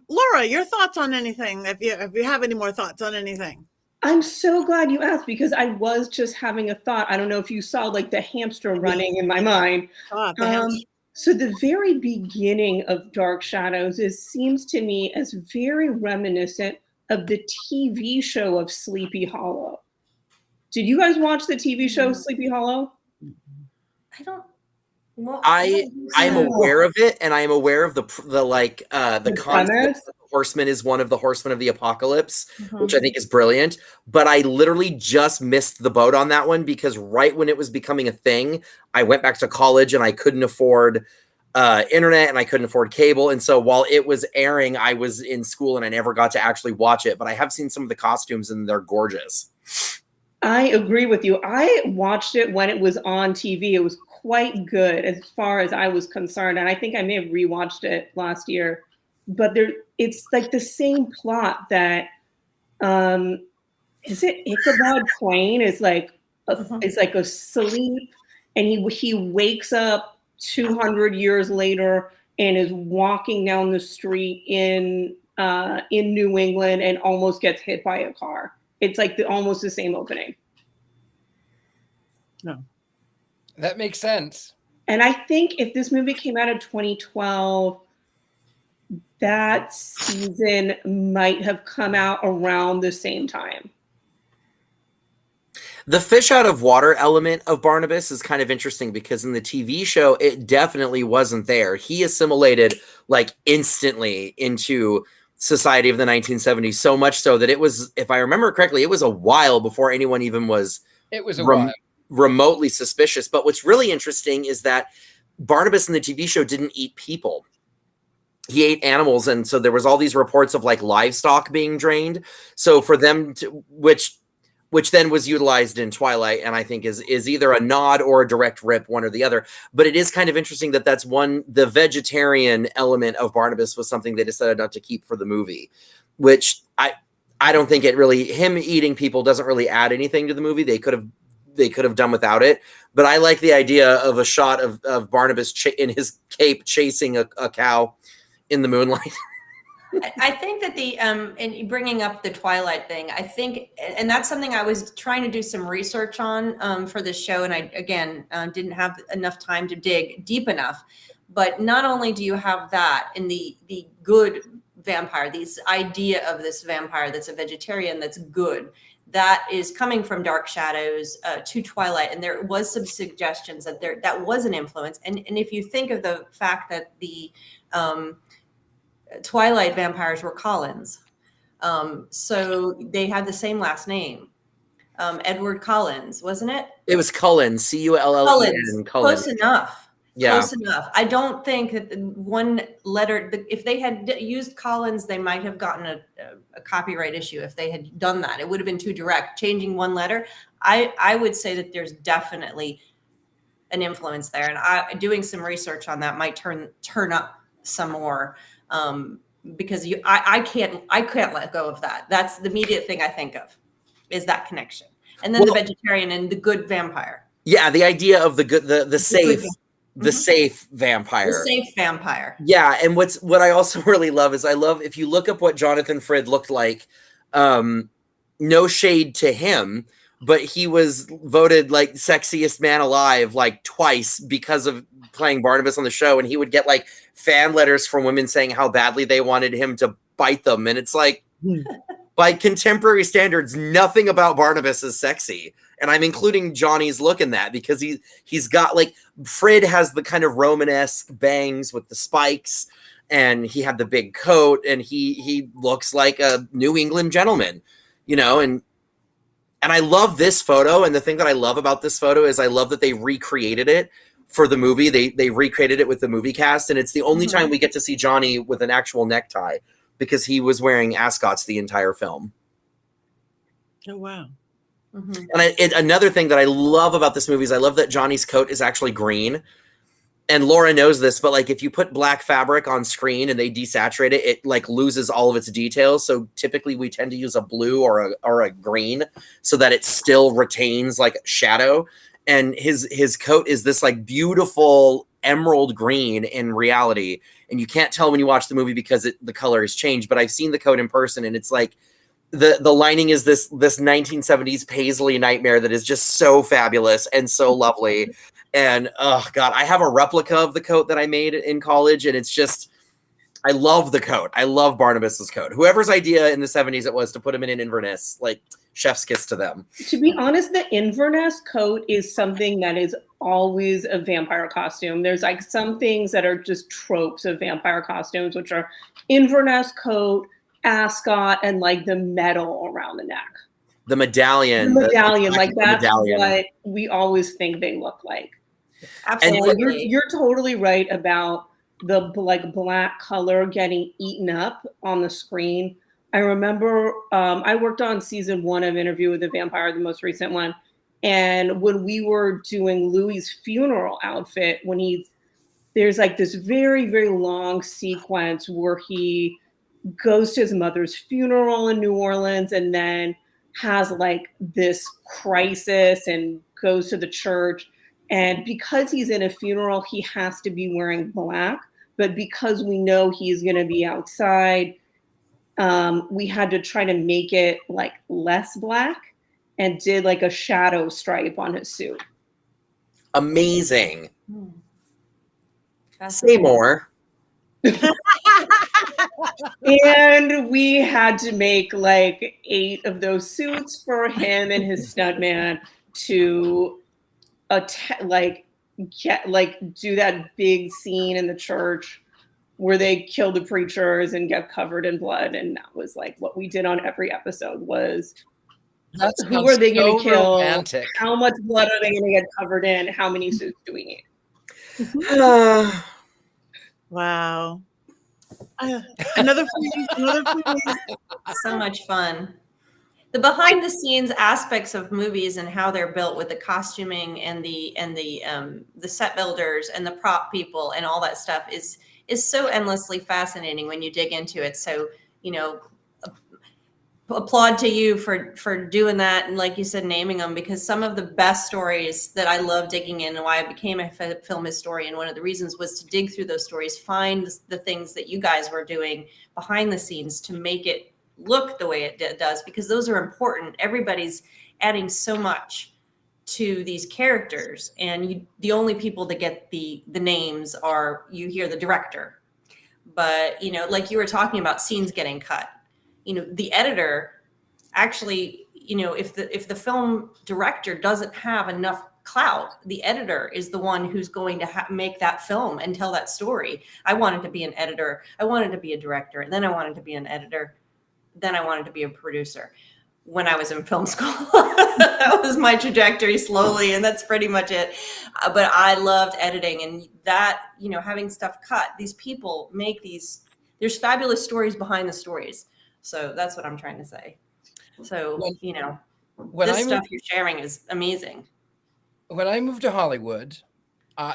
Laura, your thoughts on anything? If you have any more thoughts on anything. I'm so glad you asked, because I was just having a thought. I don't know if you saw like the hamster running in my mind. So the very beginning of Dark Shadows seems to me as very reminiscent of the TV show of Sleepy Hollow. Did you guys watch the TV show Sleepy Hollow? I'm aware of it, and I am aware of the concept that the Horseman is one of the Horsemen of the Apocalypse, which I think is brilliant. But I literally just missed the boat on that one, because right when it was becoming a thing, I went back to college and I couldn't afford internet and I couldn't afford cable. And so while it was airing, I was in school and I never got to actually watch it. But I have seen some of the costumes and they're gorgeous. I agree with you. I watched it when it was on TV. It was quite good as far as I was concerned. And I think I may have rewatched it last year. But it's like the same plot that is it Ichabod Crane is like asleep, and he wakes up 200 years later and is walking down the street in New England and almost gets hit by a car. It's like almost the same opening. No. That makes sense. And I think if this movie came out in 2012, that season might have come out around the same time. The fish out of water element of Barnabas is kind of interesting, because in the TV show, it definitely wasn't there. He assimilated like instantly into society of the 1970s, so much so that it was, if I remember correctly, it was a while before anyone even was remotely suspicious. But what's really interesting is that Barnabas in the TV show didn't eat people. He ate animals, and so there was all these reports of like livestock being drained. So for them to, which then was utilized in Twilight, and I think is either a nod or a direct rip, one or the other. But it is kind of interesting that that's the vegetarian element of Barnabas was something they decided not to keep for the movie, which I don't think it really, him eating people doesn't really add anything to the movie. They could have done without it. But I like the idea of a shot of Barnabas in his cape chasing a cow in the moonlight. I think that and bringing up the Twilight thing, I think, and that's something I was trying to do some research on for this show. And I, again, didn't have enough time to dig deep enough. But not only do you have that in the good vampire, this idea of this vampire that's a vegetarian, that's good, that is coming from Dark Shadows to Twilight. And there was some suggestions that that was an influence. And if you think of the fact that the Twilight vampires were Collins. So they had the same last name. Edward Collins, wasn't it? It was Cullen, Cullens. Close enough. Yeah. Close enough. I don't think that the one letter, if they had used Collins, they might have gotten a copyright issue if they had done that. It would have been too direct. Changing one letter, I would say that there's definitely an influence there. And doing some research on that might turn up some more. Because I can't let go of that. That's the immediate thing I think of, is that connection. And then the vegetarian and the good vampire. Yeah, the idea of the good, the safe, the safe vampire. The safe vampire. Yeah, and what I also really love is if you look up what Jonathan Frid looked like, no shade to him, but he was voted like sexiest man alive like twice because of playing Barnabas on the show, and he would get like fan letters from women saying how badly they wanted him to bite them, and it's like by contemporary standards, nothing about Barnabas is sexy, and I'm including Johnny's look in that because he's got like Frid has the kind of Romanesque bangs with the spikes, and he had the big coat, and he looks like a New England gentleman, you know, and I love this photo. And the thing that I love about this photo is I love that they recreated it for the movie. They recreated it with the movie cast. And it's the only time we get to see Johnny with an actual necktie because he was wearing ascots the entire film. Oh, wow. Mm-hmm. And another thing that I love about this movie is I love that Johnny's coat is actually green. And Laura knows this, but like if you put black fabric on screen and they desaturate it, it like loses all of its details. So typically we tend to use a blue or a green so that it still retains like shadow. And his coat is this like beautiful emerald green in reality. And you can't tell when you watch the movie because the color has changed. But I've seen the coat in person, and it's like the lining is this 1970s paisley nightmare that is just so fabulous and so lovely. And oh God, I have a replica of the coat that I made in college, and it's just, I love the coat. I love Barnabas's coat. Whoever's idea in the 70s it was to put him in Inverness, like chef's kiss to them. To be honest, the Inverness coat is something that is always a vampire costume. There's like some things that are just tropes of vampire costumes, which are Inverness coat, ascot, and like the medal around the neck. The medallion. Like that's what we always think they look like. Absolutely. And you're totally right about the like black color getting eaten up on the screen. I remember I worked on season 1 of Interview with the Vampire, the most recent one. And when we were doing Louis's funeral outfit, there's like this very, very long sequence where he goes to his mother's funeral in New Orleans and then has like this crisis and goes to the church. And because he's in a funeral, he has to be wearing black. But because we know he's going to be outside, we had to try to make it like less black and did like a shadow stripe on his suit. Amazing. Say more. And we had to make like 8 of those suits for him and his stuntman to do that big scene in the church where they kill the preachers and get covered in blood. And that was like what we did on every episode was who are they going to kill? Romantic. How much blood are they going to get covered in? How many suits do we need? Wow. Another freebie. So much fun. The behind the scenes aspects of movies and how they're built with the costuming and the set builders and the prop people and all that stuff is so endlessly fascinating when you dig into it. So, applaud to you for doing that. And like you said, naming them, because some of the best stories that I love digging in and why I became a film historian, one of the reasons was to dig through those stories, find the things that you guys were doing behind the scenes to make it look the way it does, because those are important. Everybody's adding so much to these characters, and the only people that get the names are, you hear the director. But, like you were talking about scenes getting cut, the editor actually, if the film director doesn't have enough clout, the editor is the one who's going to make that film and tell that story. I wanted to be an editor. I wanted to be a director. And then I wanted to be an editor. Then I wanted to be a producer when I was in film school. That was my trajectory slowly. And that's pretty much it. But I loved editing, and that, having stuff cut, these people make there's fabulous stories behind the stories. So that's what I'm trying to say. So, this stuff you're sharing is amazing. When I moved to Hollywood,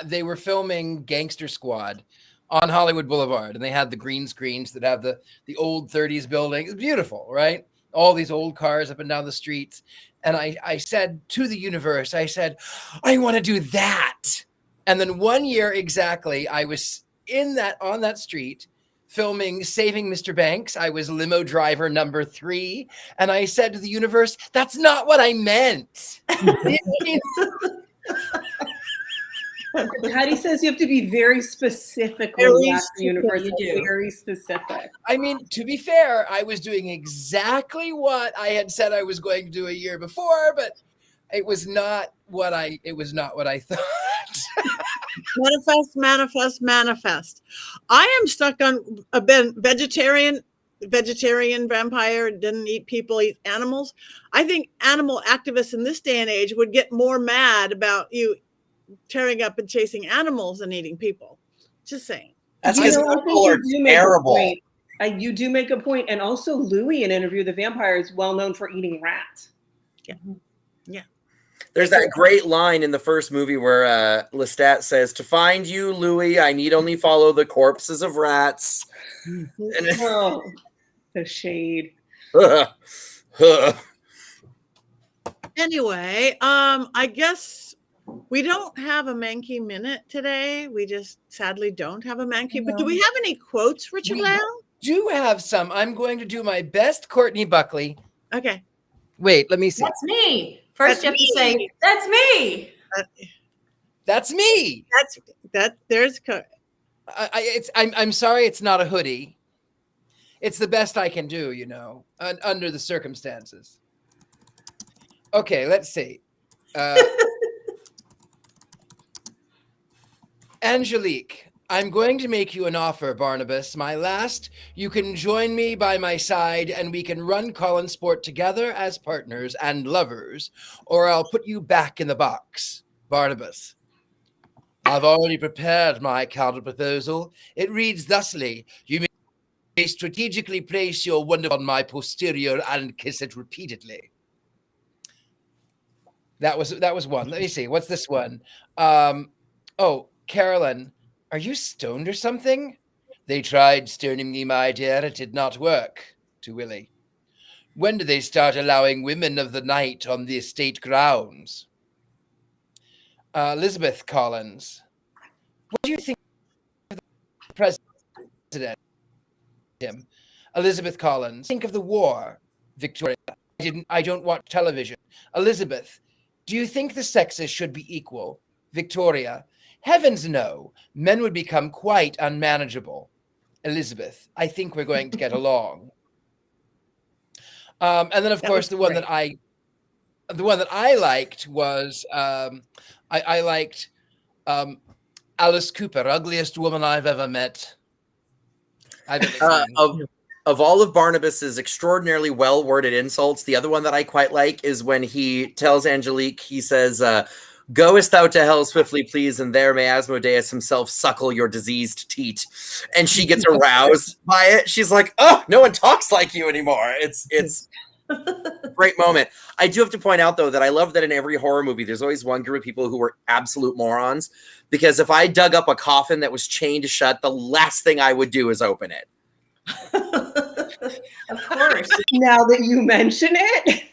they were filming Gangster Squad on Hollywood Boulevard, and they had the green screens that have the old 30s building. It's beautiful, right? All these old cars up and down the streets. And I said to the universe, I said, I want to do that. And then one year exactly, I was on that street filming Saving Mr. Banks. I was limo driver number 3. And I said to the universe, that's not what I meant. Patti says you have to be very specific. Very specific. I mean, to be fair, I was doing exactly what I had said I was going to do a year before, but it was not what I thought. Manifest. I am stuck on a vegetarian vampire, didn't eat people, eat animals. I think animal activists in this day and age would get more mad about you tearing up and chasing animals and eating people. Just saying. That's because people are terrible. You do make a point. And also Louis in Interview with the Vampire is well known for eating rats. Yeah. There's that great line in the first movie where Lestat says, to find you, Louis, I need only follow the corpses of rats. Oh, the shade. Anyway, I guess we don't have a Mankey Minute today. We just sadly don't have a Mankey. But do we have any quotes, Richard-Lael? Do have some. I'm going to do my best, Courtney Buckley. Okay. Wait, let me see. That's me. First, you have to say, that's me. That's me. There's. I'm sorry, it's not a hoodie. It's the best I can do, under the circumstances. Okay, let's see. Angelique, I'm going to make you an offer, Barnabas. My last, you can join me by my side and we can run Collins Sport together as partners and lovers, or I'll put you back in the box. Barnabas, I've already prepared my counter proposal. It reads thusly: you may strategically place your wonder on my posterior and kiss it repeatedly. That was one. Let me see. What's this one? Carolyn, are you stoned or something? They tried stoning me, my dear. It did not work. To Willie. When do they start allowing women of the night on the estate grounds? Elizabeth Collins. What do you think of the president? Tim. Elizabeth Collins. Think of the war. Victoria. I don't watch television. Elizabeth. Do you think the sexes should be equal? Victoria. Heavens no. Men would become quite unmanageable. Elizabeth. I think we're going to get along. And then, of course, the one that I liked was I liked Alice Cooper, ugliest woman I've ever met. I've been listening. Of all of Barnabas's extraordinarily well-worded insults, the other one that I quite like is when he tells Angelique, he says, "Goest thou to hell swiftly, please, and there may Asmodeus himself suckle your diseased teat." And she gets aroused by it. She's like, "Oh, no one talks like you anymore." It's a great moment. I do have to point out, though, that I love that in every horror movie, there's always one group of people who are absolute morons. Because if I dug up a coffin that was chained shut, the last thing I would do is open it. Of course. Now that you mention it.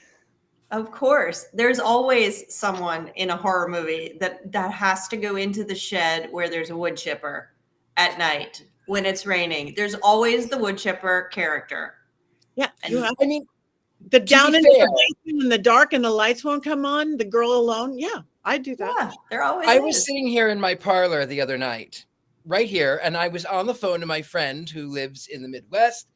Of course. There's always someone in a horror movie that has to go into the shed where there's a wood chipper at night when it's raining. There's always the wood chipper character. Yeah. And, I mean, the down in the basement in the dark and the lights won't come on, the girl alone. Yeah, I do that. Yeah, there always I was sitting here in my parlor the other night, right here, and I was on the phone to my friend who lives in the Midwest.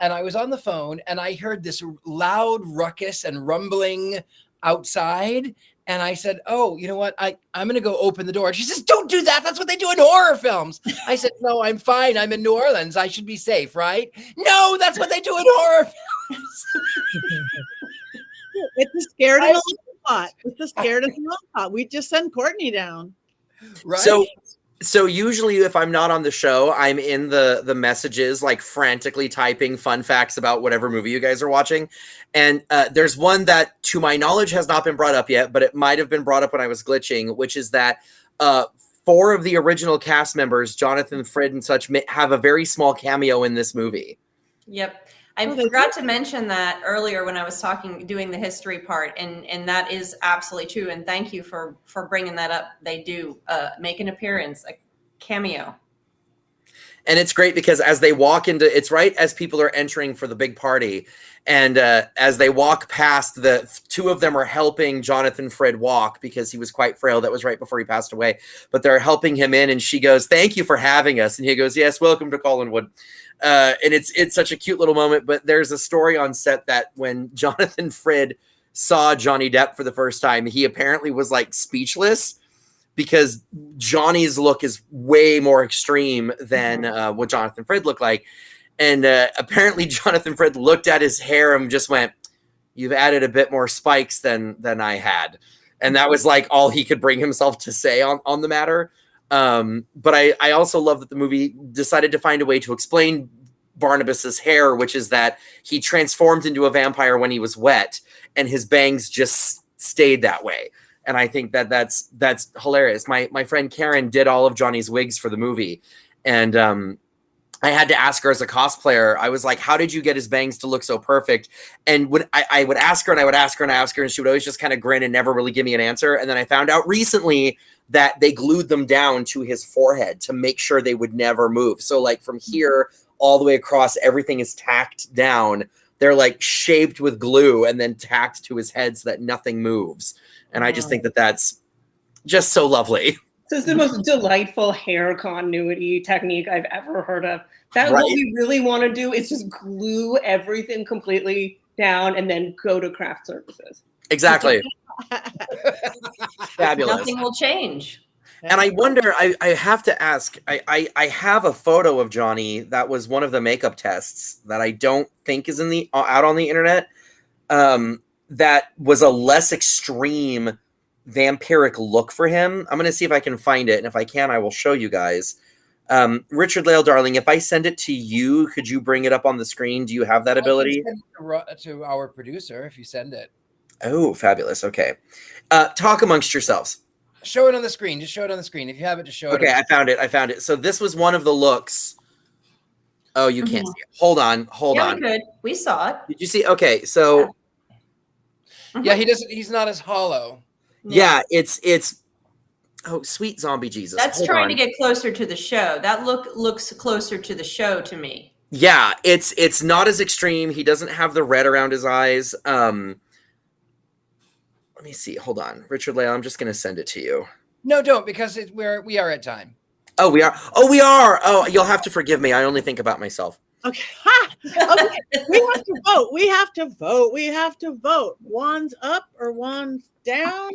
And I was on the phone and I heard this loud ruckus and rumbling outside. And I said, "Oh, you know what? I'm going to go open the door." And she says, "Don't do that. That's what they do in horror films." I said, "No, I'm fine. I'm in New Orleans. I should be safe, right?" "No, that's what they do in horror films." It's a scared in the long pot. It's a scared in the long pot. We just send Courtney down. Right. So usually if I'm not on the show, I'm in the messages, like frantically typing fun facts about whatever movie you guys are watching. And there's one that, to my knowledge, has not been brought up yet, but it might have been brought up when I was glitching, which is that 4 of the original cast members, Jonathan Frid and such, have a very small cameo in this movie. Yep. I forgot to mention that earlier when I was doing the history part, and that is absolutely true. And thank you for bringing that up. They do make an appearance, a cameo. And it's great because as they walk into, it's right as people are entering for the big party. And as they walk past, the 2 of them are helping Jonathan Frid walk because he was quite frail. That was right before he passed away. But they're helping him in, and she goes, "Thank you for having us." And he goes, "Yes, welcome to Collinwood." And it's such a cute little moment. But there's a story on set that when Jonathan Frid saw Johnny Depp for the first time, he apparently was like speechless because Johnny's look is way more extreme than what Jonathan Frid looked like. And apparently Jonathan Frid looked at his hair and just went, "You've added a bit more spikes than I had." And that was like all he could bring himself to say on the matter. But I also love that the movie decided to find a way to explain Barnabas's hair, which is that he transformed into a vampire when he was wet and his bangs just stayed that way. And I think that's hilarious. My friend Karen did all of Johnny's wigs for the movie. And I had to ask her as a cosplayer, I was like, "How did you get his bangs to look so perfect?" And I would ask her and I would ask her and I ask her, and she would always just kind of grin and never really give me an answer. And then I found out recently that they glued them down to his forehead to make sure they would never move. So like from here all the way across, everything is tacked down. They're like shaped with glue and then tacked to his head so that nothing moves. And I just think that that's just so lovely. This is the most delightful hair continuity technique I've ever heard of. What we really want to do is just glue everything completely down and then go to craft services. Exactly. Fabulous. Nothing will change. And I wonder, I have to ask, I have a photo of Johnny that was one of the makeup tests that I don't think is out on the internet. That was a less extreme vampiric look for him. I'm going to see if I can find it. And if I can, I will show you guys. Richard-Lael, darling, if I send it to you, could you bring it up on the screen? Do you have that ability? To our producer, if you send it. Oh, fabulous. Okay. Talk amongst yourselves. Show it on the screen. Just show it on the screen. If you have it, just show it. Okay, I found it. So this was one of the looks. Oh, you can't see it. Hold on. Yeah, we could. We saw it. Did you see? Okay, so. Yeah, he's not as hollow. Yeah, it's oh, sweet zombie Jesus. That's trying to get closer to the show. That looks closer to the show to me. Yeah, it's not as extreme. He doesn't have the red around his eyes. Let me see. Hold on. Richard-Lael, I'm just going to send it to you. No, don't, because we are at time. Oh, we are. Oh, you'll have to forgive me. I only think about myself. Okay. Okay. We have to vote. Wands up or wands down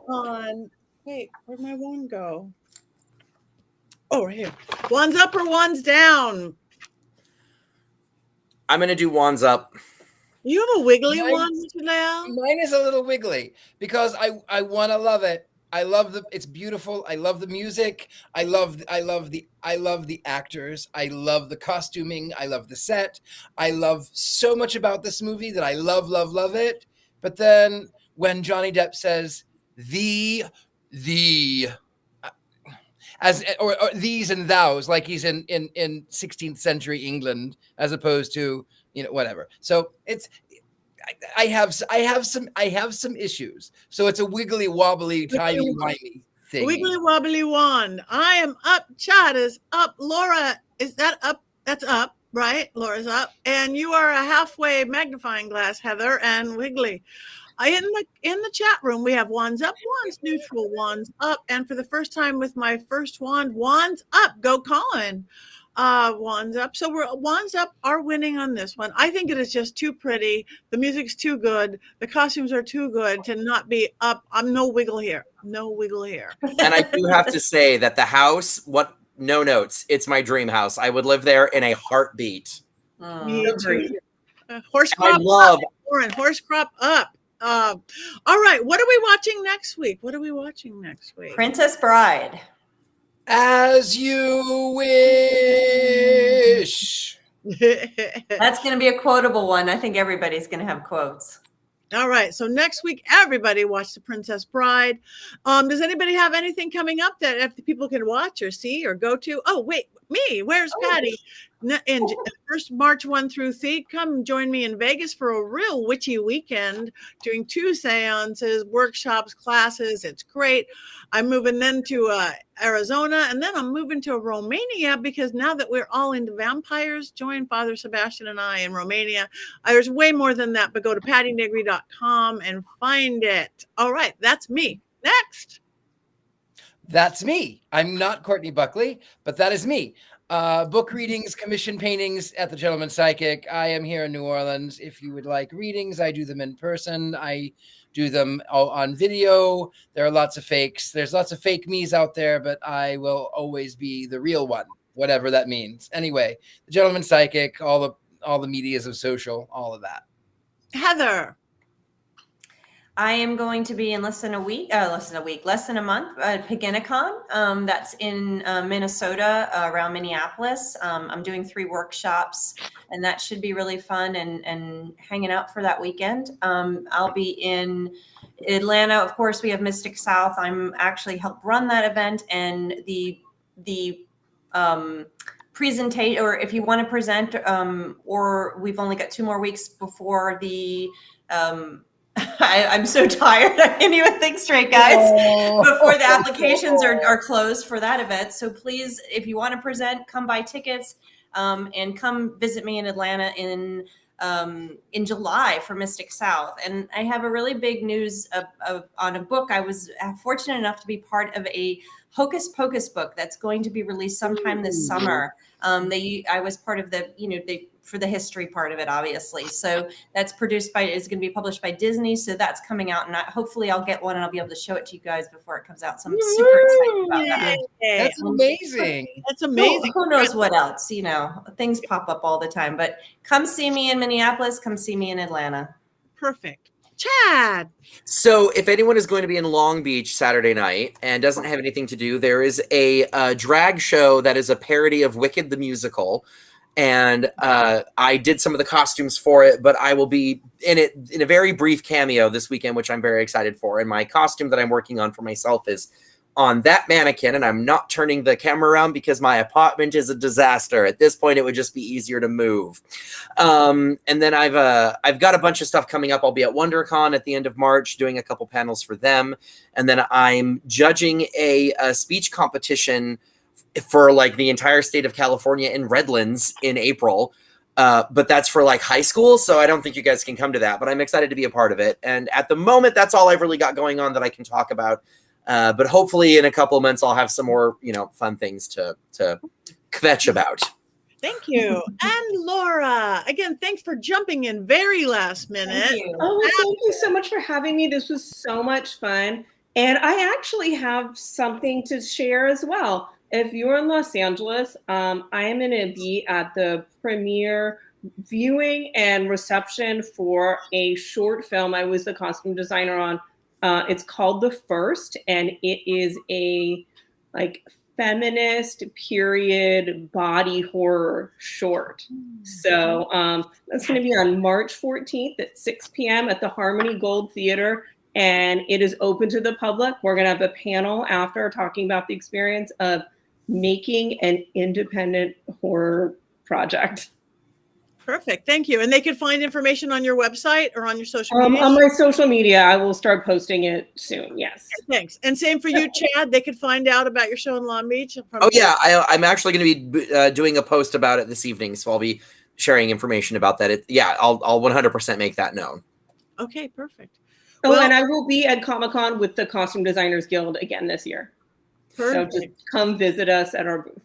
on. Wait, where'd my wand go? Oh, right here. Wands up or wands down? I'm going to do wands up. You have a wiggly Mine- one, Richard-Lael? Mine is a little wiggly because I want to love it. I love it's beautiful. I love the music. I love the actors. I love the costuming. I love the set. I love so much about this movie that I love it. But then when Johnny Depp says the as or these and thous, like he's in 16th century England as opposed to, whatever. So it's I have some issues. So it's a wiggly wobbly timey wimey thing. Wiggly wobbly wand. I am up. Chad is up. Laura, is that up? That's up, right? Laura's up. And you are a halfway magnifying glass, Heather, and Wiggly. In the chat room, we have wands up, wands neutral, wands up. And for the first time with my first wand, wands up. Go Colin. Wands up. So wands up are winning on this one. I think it is just too pretty. The music's too good. The costumes are too good to not be up. I'm no wiggle here. No wiggle here. And I do have to say that the house, no notes. It's my dream house. I would live there in a heartbeat. Me too. Horse I crop love up. Warren, horse crop up. All right. What are we watching next week? Princess Bride. As you wish. That's going to be a quotable one. I think everybody's going to have quotes. All right. So next week, everybody watch The Princess Bride. Does anybody have anything coming up that if the people can watch or see or go to? Oh, wait, me. Where's Patti? In first March 1 through 3, come join me in Vegas for a real witchy weekend, doing 2 seances, workshops, classes. It's great. I'm moving then to Arizona, and then I'm moving to Romania because now that we're all into vampires, join Father Sebastian and I in Romania. There's way more than that, but go to pattinegri.com and find it. All right, that's me. Next. That's me. I'm not Courtney Buckley, but that is me. Book readings, commission paintings at the Gentleman Psychic. I am here in New Orleans. If you would like readings, I do them in person. I do them all on video. There are lots of fakes. There's lots of fake me's out there, but I will always be the real one, whatever that means. Anyway, the Gentleman Psychic, all the medias of social, all of that. Heather. I am going to be in less than a month, at Paginicon. That's in Minnesota, around Minneapolis. I'm doing 3 workshops, and that should be really fun and hanging out for that weekend. I'll be in Atlanta. Of course, we have Mystic South. I'm actually help run that event, and the presentation, or if you want to present, or we've only got 2 more weeks before the I'm so tired. I can't even think straight, guys. Before the applications are closed for that event. So please, if you want to present, come buy tickets and come visit me in Atlanta in July for Mystic South. And I have a really big news on a book. I was fortunate enough to be part of a Hocus Pocus book that's going to be released sometime this summer. I was part of for the history part of it, obviously. So that's is going to be published by Disney. So that's coming out, and hopefully I'll get one and I'll be able to show it to you guys before it comes out. So I'm super excited about that. That's amazing. That's amazing. Who knows what else? Things pop up all the time. But come see me in Minneapolis. Come see me in Atlanta. Perfect. Chad. So if anyone is going to be in Long Beach Saturday night and doesn't have anything to do, there is a drag show that is a parody of Wicked the Musical. And I did some of the costumes for it, but I will be in it in a very brief cameo this weekend, which I'm very excited for. And my costume that I'm working on for myself is on that mannequin, and I'm not turning the camera around because my apartment is a disaster. At this point, it would just be easier to move. And then I've got a bunch of stuff coming up. I'll be at WonderCon at the end of March doing a couple panels for them. And then I'm judging a speech competition for like the entire state of California in Redlands in April. But that's for like high school. So I don't think you guys can come to that, but I'm excited to be a part of it. And at the moment, that's all I've really got going on that I can talk about. But hopefully in a couple of months, I'll have some more, fun things to kvetch about. Thank you. And Laura, again, thanks for jumping in very last minute. Thank you. Oh, well, thank you so much for having me. This was so much fun. And I actually have something to share as well. If you're in Los Angeles, I am going to be at the premiere viewing and reception for a short film I was the costume designer on. It's called The First, and it is a like feminist period body horror short. So that's going to be on March 14th at 6 p.m. at the Harmony Gold Theater, and it is open to the public. We're going to have a panel after talking about the experience of making an independent horror project. Perfect. Thank you. And they could find information on your website or on your social media? On my social media, I will start posting it soon. Yes. Okay, thanks. And same for you, Chad. They could find out about your show in Long Beach. Oh yeah, I'm actually going to be doing a post about it this evening, so I'll be sharing information about that. I'll 100% make that known. Okay, perfect. Oh, and I will be at Comic-Con with the Costume Designers Guild again this year. Perfect. So just come visit us at our booth.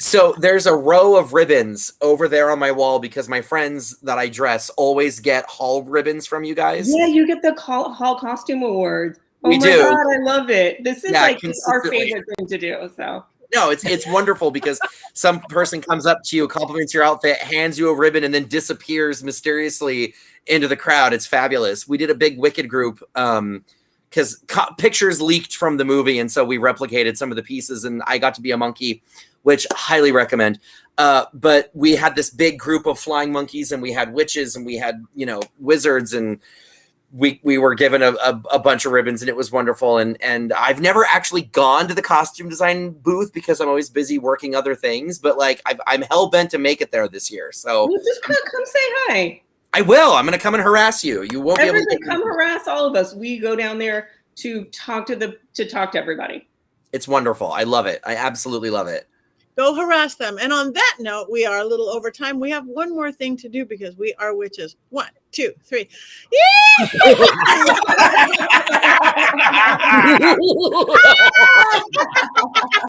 So there's a row of ribbons over there on my wall because my friends that I dress always get hall ribbons from you guys. Yeah, you get the Hall Costume Awards. Oh We my do. God, I love it. This is like our consistently. favorite thing to do. So No, it's wonderful because some person comes up to you, compliments your outfit, hands you a ribbon, and then disappears mysteriously into the crowd. It's fabulous. We did a big Wicked group because pictures leaked from the movie, and so we replicated some of the pieces, and I got to be a monkey, which I highly recommend. But we had this big group of flying monkeys, and we had witches, and we had wizards, and we were given a bunch of ribbons, and it was wonderful. And I've never actually gone to the costume design booth because I'm always busy working other things. But like I'm hell bent to make it there this year. So you just come say hi. I will. I'm going to come and harass you. You won't be able to come harass all of us. We go down there to talk to everybody. It's wonderful. I love it. I absolutely love it. Go harass them. And on that note, we are a little over time. We have one more thing to do because we are witches. 1, 2, 3. Yay!